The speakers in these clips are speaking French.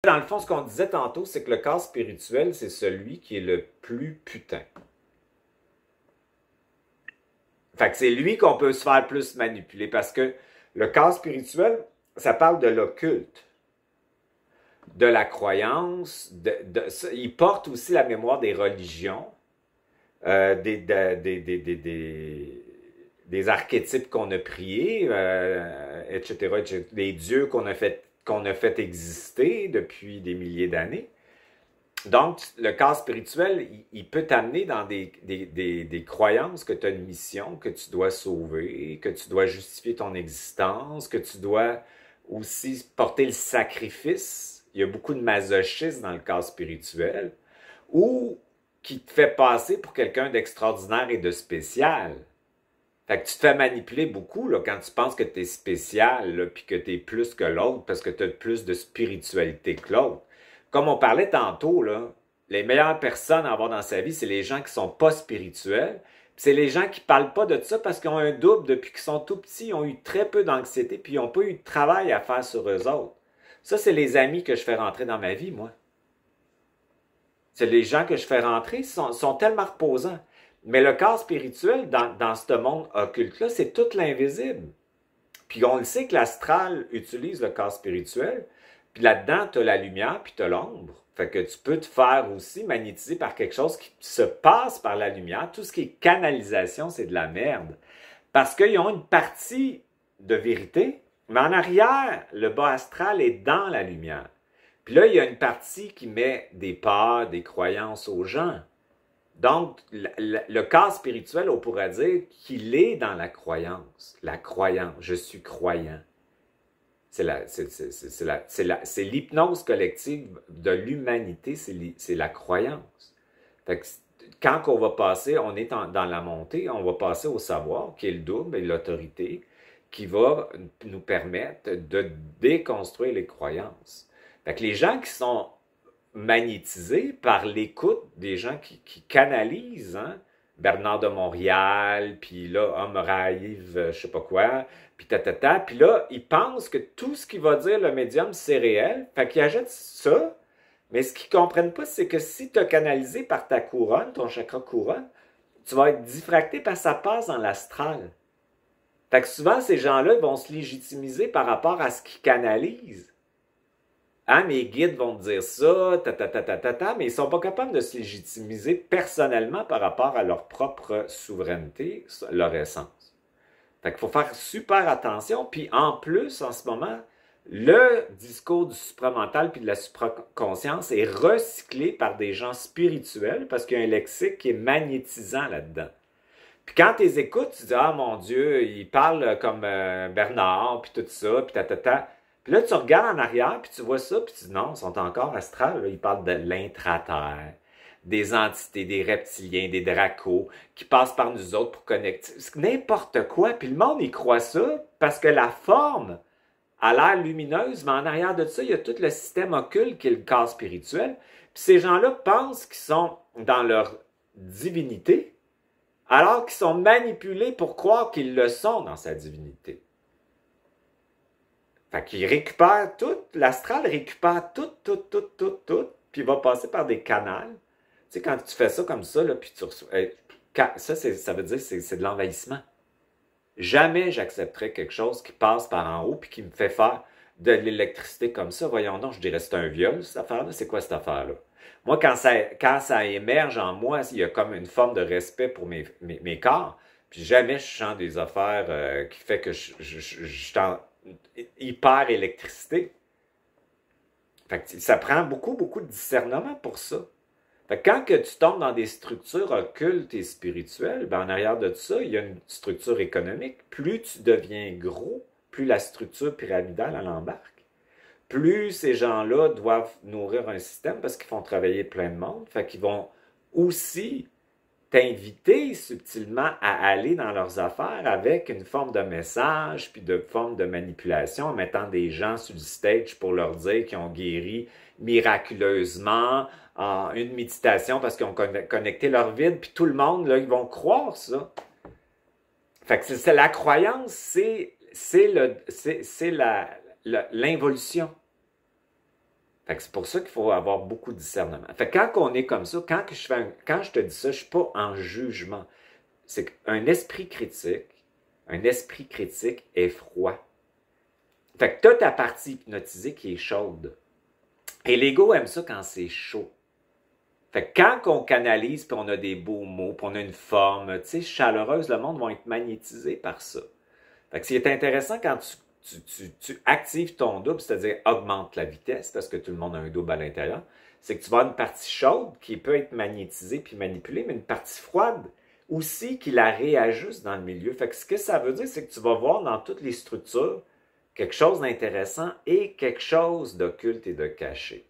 Dans le fond, ce qu'on disait tantôt, c'est que le corps spirituel, c'est celui qui est le plus putain. Fait que c'est lui qu'on peut se faire plus manipuler parce que le corps spirituel, ça parle de l'occulte, de la croyance, il porte aussi la mémoire des religions, des archétypes qu'on a priés, etc., etc., des dieux qu'on a fait exister depuis des milliers d'années. Donc, le corps spirituel, il peut t'amener dans des croyances que tu as une mission, que tu dois sauver, que tu dois justifier ton existence, que tu dois aussi porter le sacrifice. Il y a beaucoup de masochisme dans le corps spirituel, ou qui te fait passer pour quelqu'un d'extraordinaire et de spécial. Fait que tu te fais manipuler beaucoup là, quand tu penses que tu es spécial, puis que tu es plus que l'autre, parce que tu as plus de spiritualité que l'autre. Comme on parlait tantôt, là, les meilleures personnes à avoir dans sa vie, c'est les gens qui sont pas spirituels. C'est les gens qui parlent pas de ça parce qu'ils ont un double depuis qu'ils sont tout petits, ils ont eu très peu d'anxiété, puis ils n'ont pas eu de travail à faire sur eux autres. Ça, c'est les amis que je fais rentrer dans ma vie, moi. C'est les gens que je fais rentrer, sont tellement reposants. Mais le corps spirituel, dans ce monde occulte-là, c'est tout l'invisible. Puis on le sait que l'astral utilise le corps spirituel, puis là-dedans, tu as la lumière, puis tu as l'ombre. Fait que tu peux te faire aussi magnétiser par quelque chose qui se passe par la lumière. Tout ce qui est canalisation, c'est de la merde. Parce qu'ils ont une partie de vérité, mais en arrière, le bas astral est dans la lumière. Puis là, il y a une partie qui met des peurs, des croyances aux gens. Donc, le corps spirituel, on pourrait dire qu'il est dans la croyance. La croyance, je suis croyant. C'est l'hypnose collective de l'humanité, c'est la croyance. Fait que quand on va passer, on est dans la montée, on va passer au savoir, qui est le double et l'autorité, qui va nous permettre de déconstruire les croyances. Fait que les gens qui sont magnétisés par l'écoute des gens qui canalisent, hein? Bernard de Montréal, puis là, Homme Raïve, je sais pas quoi, puis tatata, puis là, ils pensent que tout ce qu'il va dire le médium, c'est réel, fait qu'ils achètent ça, mais ce qu'ils comprennent pas, c'est que si tu as canalisé par ta couronne, ton chakra couronne, tu vas être diffracté parce que ça passe dans l'astral. Fait que souvent, ces gens-là vont se légitimiser par rapport à ce qu'ils canalisent. Ah, mes guides vont te dire ça, mais ils sont pas capables de se légitimiser personnellement par rapport à leur propre souveraineté, leur essence. Fait qu'il faut faire super attention. Puis en plus, en ce moment, le discours du supramental puis de la supraconscience est recyclé par des gens spirituels parce qu'il y a un lexique qui est magnétisant là-dedans. Puis quand tu les écoutes, tu dis « Ah mon Dieu, il parle comme Bernard, puis tout ça, puis tatata. » Puis là, tu regardes en arrière, puis tu vois ça, puis tu dis non, ils sont encore astrales. Là. Ils parlent de l'intraterre, des entités, des reptiliens, des dracos, qui passent par nous autres pour connecter. N'importe quoi. Puis le monde, il croit ça parce que la forme a l'air lumineuse, mais en arrière de ça, il y a tout le système occulte qui est le corps spirituel. Puis ces gens-là pensent qu'ils sont dans leur divinité, alors qu'ils sont manipulés pour croire qu'ils le sont dans sa divinité. Fait qu'il récupère tout, l'astral récupère tout, puis il va passer par des canals. Tu sais, quand tu fais ça comme ça, là, puis tu reçois... ça veut dire que c'est de l'envahissement. Jamais j'accepterais quelque chose qui passe par en haut puis qui me fait faire de l'électricité comme ça. Voyons donc, je dirais c'est un viol, cette affaire-là. C'est quoi cette affaire-là? Moi, quand ça émerge en moi, il y a comme une forme de respect pour mes corps. Puis jamais je sens des affaires qui fait que je suis en hyper électricité. Fait que ça prend beaucoup de discernement pour ça. Fait que quand que tu tombes dans des structures occultes et spirituelles, ben en arrière de ça, il y a une structure économique. Plus tu deviens gros, plus la structure pyramidale elle embarque. Plus ces gens-là doivent nourrir un système parce qu'ils font travailler plein de monde. Fait qu'ils vont aussi t'inviter subtilement à aller dans leurs affaires avec une forme de message puis de forme de manipulation en mettant des gens sur le stage pour leur dire qu'ils ont guéri miraculeusement en une méditation parce qu'ils ont connecté leur vide, puis tout le monde, là, ils vont croire ça. Fait que c'est la croyance, c'est l'involution. Fait que c'est pour ça qu'il faut avoir beaucoup de discernement. Fait que quand on est comme ça, quand je te dis ça, je ne suis pas en jugement. C'est qu'un un esprit critique est froid. Fait que tu as ta partie hypnotisée qui est chaude. Et l'ego aime ça quand c'est chaud. Fait que quand on canalise, puis on a des beaux mots, puis on a une forme, tu sais, chaleureuse, le monde va être magnétisé par ça. Fait que ce qui est intéressant quand tu actives ton double, c'est-à-dire augmente la vitesse, parce que tout le monde a un double à l'intérieur, c'est que tu vas avoir une partie chaude qui peut être magnétisée puis manipulée, mais une partie froide aussi qui la réajuste dans le milieu. Fait que ce que ça veut dire, c'est que tu vas voir dans toutes les structures quelque chose d'intéressant et quelque chose d'occulte et de caché.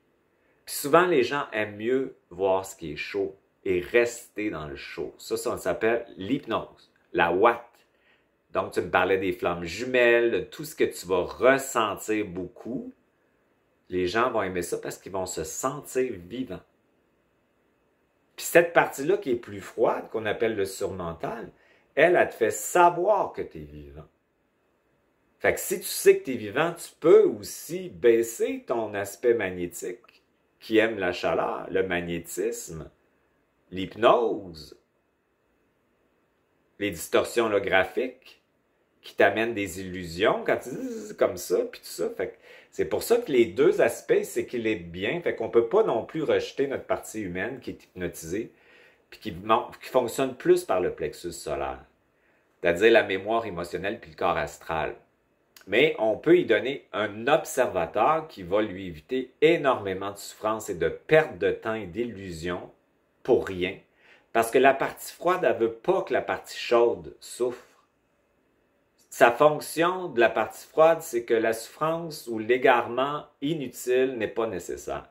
Puis souvent, les gens aiment mieux voir ce qui est chaud et rester dans le chaud. Ça s'appelle l'hypnose, la Watt. Donc, tu me parlais des flammes jumelles, de tout ce que tu vas ressentir beaucoup. Les gens vont aimer ça parce qu'ils vont se sentir vivants. Puis cette partie-là qui est plus froide, qu'on appelle le surmental, elle te fait savoir que tu es vivant. Fait que si tu sais que tu es vivant, tu peux aussi baisser ton aspect magnétique qui aime la chaleur, le magnétisme, l'hypnose, les distorsions holographiques qui t'amènent des illusions quand tu dis comme ça, puis tout ça. Fait que c'est pour ça que les deux aspects s'équilibrent bien. Fait qu'on ne peut pas non plus rejeter notre partie humaine qui est hypnotisée, puis qui fonctionne plus par le plexus solaire, c'est-à-dire la mémoire émotionnelle puis le corps astral. Mais on peut y donner un observateur qui va lui éviter énormément de souffrance et de perte de temps et d'illusions pour rien. Parce que la partie froide, elle ne veut pas que la partie chaude souffre. Sa fonction de la partie froide, c'est que la souffrance ou l'égarement inutile n'est pas nécessaire.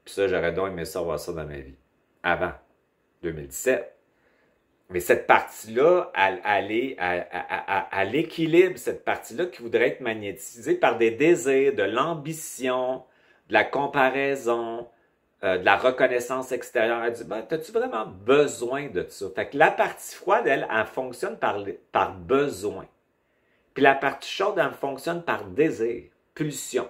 Puis ça, j'aurais donc aimé ça voir ça dans ma vie. Avant 2017. Mais cette partie-là, elle équilibre cette partie-là qui voudrait être magnétisée par des désirs, de l'ambition, de la comparaison, de la reconnaissance extérieure. Elle dit, ben, as-tu vraiment besoin de ça? Fait que la partie froide, elle fonctionne par besoin. Puis la partie chaude, elle fonctionne par désir, pulsion.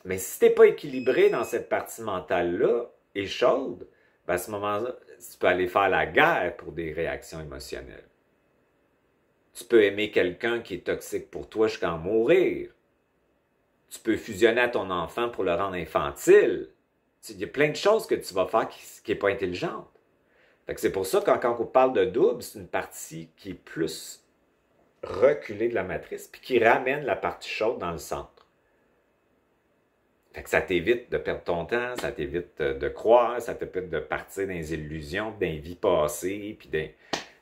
Mais si tu n'es pas équilibré dans cette partie mentale-là et chaude, ben à ce moment-là, tu peux aller faire la guerre pour des réactions émotionnelles. Tu peux aimer quelqu'un qui est toxique pour toi jusqu'à en mourir. Tu peux fusionner à ton enfant pour le rendre infantile. Il y a plein de choses que tu vas faire qui n'est pas intelligente. C'est pour ça que quand on parle de double, c'est une partie qui est plus reculée de la matrice puis qui ramène la partie chaude dans le centre. Fait que ça t'évite de perdre ton temps, ça t'évite de croire, ça t'évite de partir dans les illusions, dans les vies passées, puis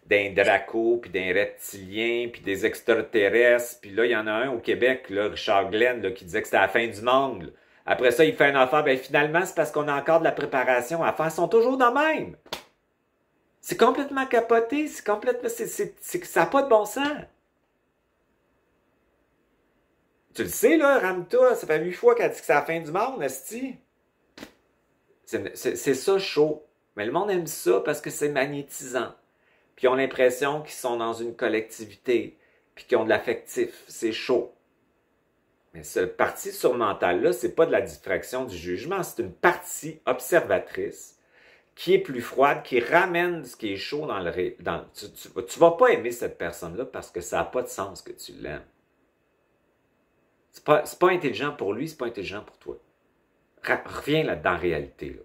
d'un draco, puis d'un reptilien, puis des extraterrestres. Puis là, il y en a un au Québec, là, Richard Glenn, là, qui disait que c'était la fin du monde. Là. Après ça, il fait une affaire. Ben finalement, c'est parce qu'on a encore de la préparation à faire. Ils sont toujours de même. C'est complètement capoté. C'est complètement... ça n'a pas de bon sens. Tu le sais, là, Ramta, ça fait 8 fois qu'elle dit que c'est la fin du monde, esti. C'est ça, chaud. Mais le monde aime ça parce que c'est magnétisant. Puis ils ont l'impression qu'ils sont dans une collectivité, puis qu'ils ont de l'affectif. C'est chaud. Mais cette partie surmentale-là, c'est pas de la distraction du jugement, c'est une partie observatrice qui est plus froide, qui ramène ce qui est chaud dans le... tu vas pas aimer cette personne-là parce que ça n'a pas de sens que tu l'aimes. C'est pas intelligent pour lui, c'est pas intelligent pour toi. Reviens là-dedans en réalité. Là.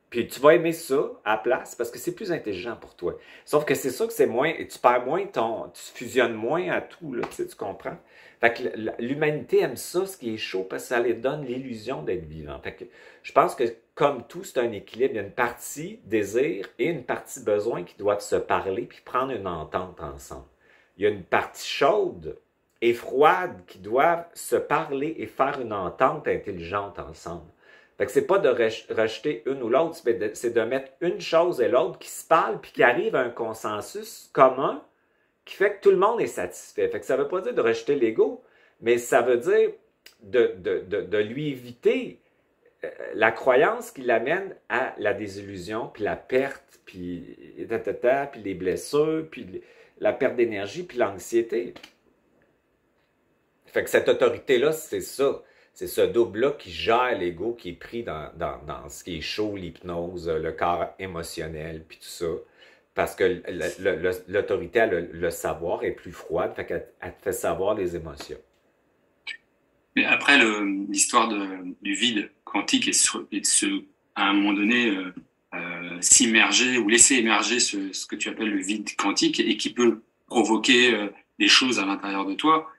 Puis tu vas aimer ça à la place parce que c'est plus intelligent pour toi. Sauf que c'est sûr que c'est moins, tu perds moins tu fusionnes moins à tout, là, tu comprends? Fait que l'humanité aime ça, ce qui est chaud, parce que ça leur donne l'illusion d'être vivant. Fait que je pense que comme tout, c'est un équilibre. Il y a une partie désir et une partie besoin qui doivent se parler puis prendre une entente ensemble. Il y a une partie chaude et froide qui doivent se parler et faire une entente intelligente ensemble. Fait que c'est pas de rejeter une ou l'autre, c'est de mettre une chose et l'autre qui se parlent puis qui arrivent à un consensus commun qui fait que tout le monde est satisfait. Fait que ça veut pas dire de rejeter l'ego, mais ça veut dire de lui éviter la croyance qui l'amène à la désillusion, puis la perte, puis les blessures, puis la perte d'énergie, puis l'anxiété. Fait que cette autorité-là, c'est ça. C'est ce double-là qui gère l'ego, qui est pris dans ce qui est chaud, l'hypnose, le corps émotionnel, puis tout ça. Parce que l'autorité, le savoir est plus froide, fait qu'elle te fait savoir les émotions. Mais après, l'histoire du vide quantique et à un moment donné, s'immerger ou laisser émerger ce que tu appelles le vide quantique et qui peut provoquer des choses à l'intérieur de toi,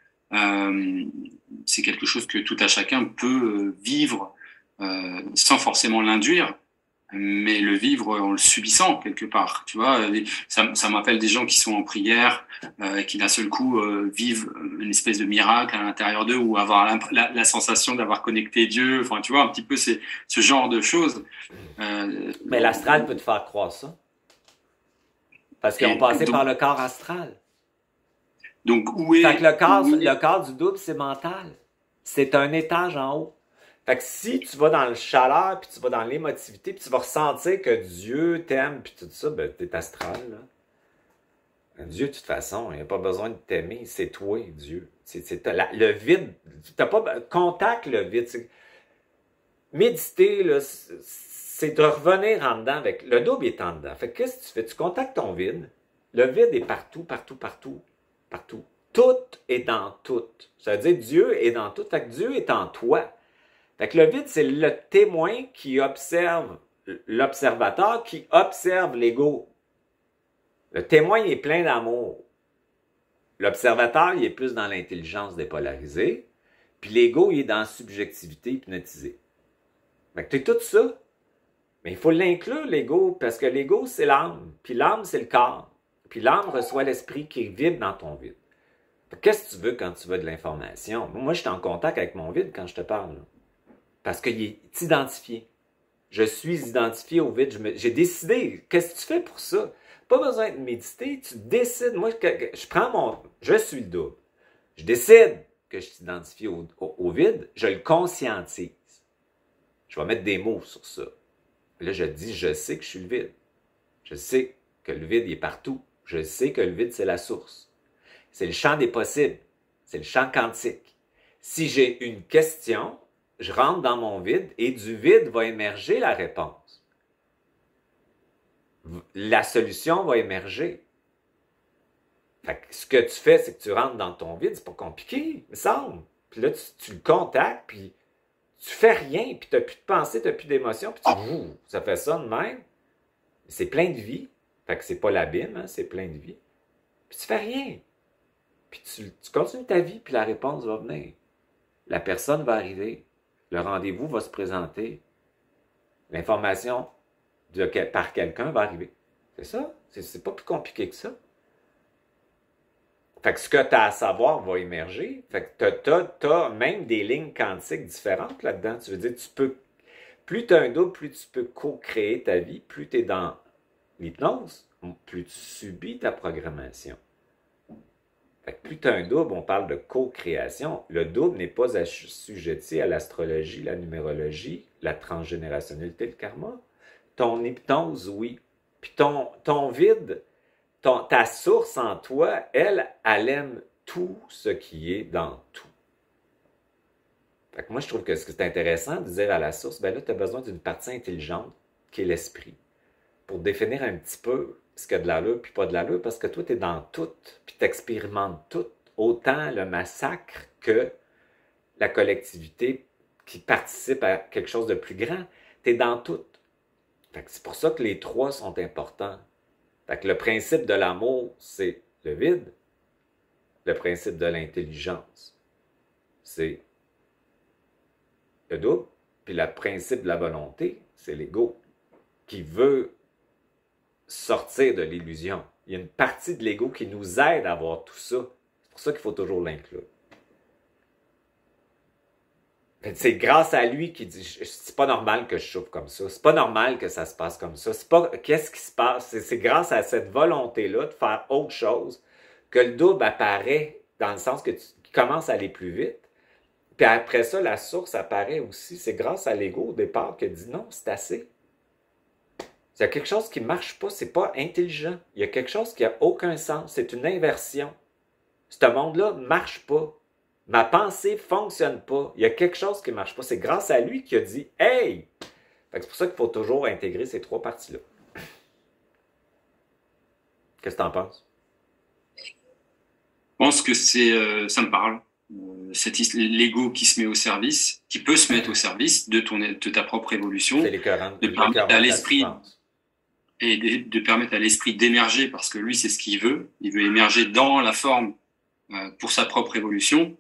c'est quelque chose que tout à chacun peut vivre sans forcément l'induire, mais le vivre en le subissant quelque part. Tu vois, ça m'appelle des gens qui sont en prière, qui d'un seul coup vivent une espèce de miracle à l'intérieur d'eux ou avoir la sensation d'avoir connecté Dieu. Enfin, tu vois, un petit peu ce genre de choses. Mais l'astral peut te faire croire ça. Parce qu'ils ont passé par le corps astral. Donc, où est... Fait que le corps du double, c'est mental. C'est un étage en haut. Fait que si tu vas dans le chaleur, puis tu vas dans l'émotivité, puis tu vas ressentir que Dieu t'aime, puis tout ça, ben t'es astral, là. Dieu, de toute façon, il n'y a pas besoin de t'aimer, c'est toi, Dieu. Le vide, t'as pas... Contacte le vide. Méditer, là, c'est de revenir en dedans avec... Le double est en dedans. Fait que qu'est-ce que tu fais? Tu contactes ton vide. Le vide est partout, partout, partout, partout. Tout est dans tout. Ça veut dire Dieu est dans tout. Fait que Dieu est en toi. Fait que le vide, c'est le témoin qui observe l'observateur, qui observe l'ego. Le témoin, il est plein d'amour. L'observateur, il est plus dans l'intelligence dépolarisée. Puis l'ego, il est dans la subjectivité hypnotisée. Fait que t'es tout ça. Mais il faut l'inclure, l'ego, parce que l'ego, c'est l'âme. Puis l'âme, c'est le corps. Puis l'âme reçoit l'esprit qui vibre dans ton vide. Qu'est-ce que tu veux quand tu veux de l'information? Moi, je suis en contact avec mon vide quand je te parle. Là. Parce qu'il est identifié. Je suis identifié au vide. J'ai décidé. Qu'est-ce que tu fais pour ça? Pas besoin de méditer. Tu décides. Moi, je prends mon... Je suis le double. Je décide que je t'identifie au vide. Je le conscientise. Je vais mettre des mots sur ça. Là, je dis, je sais que je suis le vide. Je sais que le vide il est partout. Je sais que le vide, c'est la source. C'est le champ des possibles. C'est le champ quantique. Si j'ai une question, je rentre dans mon vide et du vide va émerger la réponse. La solution va émerger. Fait que ce que tu fais, c'est que tu rentres dans ton vide, c'est pas compliqué, il me semble. Puis là, tu le contactes, puis tu fais rien, puis tu n'as plus de pensée, tu n'as plus d'émotion, puis ça fait ça de même. C'est plein de vie. Fait que c'est pas l'abîme, hein, c'est plein de vie. Puis tu fais rien. Puis tu continues ta vie, puis la réponse va venir. La personne va arriver. Le rendez-vous va se présenter. L'information par quelqu'un va arriver. C'est ça. C'est pas plus compliqué que ça. Fait que ce que tu as à savoir va émerger. Fait que tu as même des lignes quantiques différentes là-dedans. Tu veux dire, plus tu as un double, plus tu peux co-créer ta vie, plus tu es dans l'hypnose, plus tu subis ta programmation. Fait que plus tu as un double, on parle de co-création. Le double n'est pas assujetti à l'astrologie, la numérologie, la transgénérationnalité, le karma. Ton hypnose, oui. Puis ton vide, ta source en toi, elle aime tout ce qui est dans tout. Fait que moi, je trouve que c'est intéressant de dire à la source, ben là, tu as besoin d'une partie intelligente qui est l'esprit. Pour définir un petit peu ce qu'il y a de l'allure puis pas de l'allure, parce que toi, tu es dans tout, puis tu expérimentes tout, autant le massacre que la collectivité qui participe à quelque chose de plus grand. Tu es dans tout. Fait que c'est pour ça que les trois sont importants. Fait que le principe de l'amour, c'est le vide. Le principe de l'intelligence, c'est le double. Puis le principe de la volonté, c'est l'ego qui veut sortir de l'illusion. Il y a une partie de l'ego qui nous aide à avoir tout ça. C'est pour ça qu'il faut toujours l'inclure. C'est grâce à lui qu'il dit c'est pas normal que je souffre comme ça. C'est pas normal que ça se passe comme ça. C'est pas qu'est-ce qui se passe. C'est grâce à cette volonté-là de faire autre chose que le double apparaît dans le sens que tu commences à aller plus vite. Puis après ça, la source apparaît aussi. C'est grâce à l'ego au départ qui dit non, c'est assez. Il y a quelque chose qui ne marche pas, c'est pas intelligent. Il y a quelque chose qui n'a aucun sens. C'est une inversion. Ce monde-là ne marche pas. Ma pensée ne fonctionne pas. Il y a quelque chose qui ne marche pas. C'est grâce à lui qu'il a dit « Hey! » C'est pour ça qu'il faut toujours intégrer ces trois parties-là. Qu'est-ce que tu en penses? Je pense que ça me parle. L'ego qui se met au service, qui peut se mettre au service de ta propre évolution, C'est l'écœurant. de permettre à l'esprit et de permettre à l'esprit d'émerger, parce que lui, c'est ce qu'il veut. Il veut émerger dans la forme pour sa propre évolution.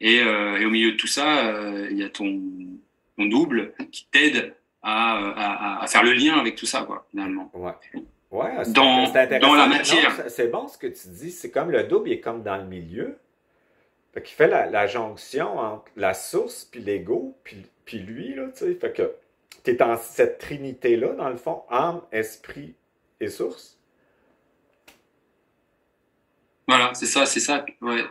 Et au milieu de tout ça, il y a ton double qui t'aide à faire le lien avec tout ça, quoi, finalement. Ouais. Ouais, c'est dans intéressant. la matière. C'est bon ce que tu dis. C'est comme le double, il est comme dans le milieu. Fait qu'il fait la jonction entre la source, puis l'ego, puis lui, là, tu sais. Fait que t'es dans cette trinité-là, dans le fond, âme, esprit et source. Voilà, c'est ça. Ouais,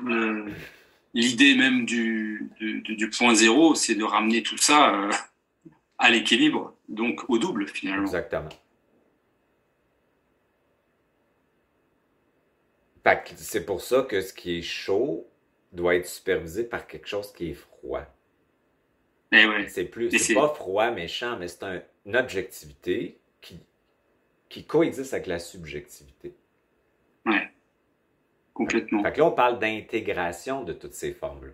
l'idée même du point zéro, c'est de ramener tout ça à l'équilibre, donc au double, finalement. Exactement. Fait que c'est pour ça que ce qui est chaud doit être supervisé par quelque chose qui est froid. Et ouais. C'est pas froid, méchant, mais c'est une objectivité qui coexiste avec la subjectivité. Ouais, complètement. Fait que là, on parle d'intégration de toutes ces formes-là.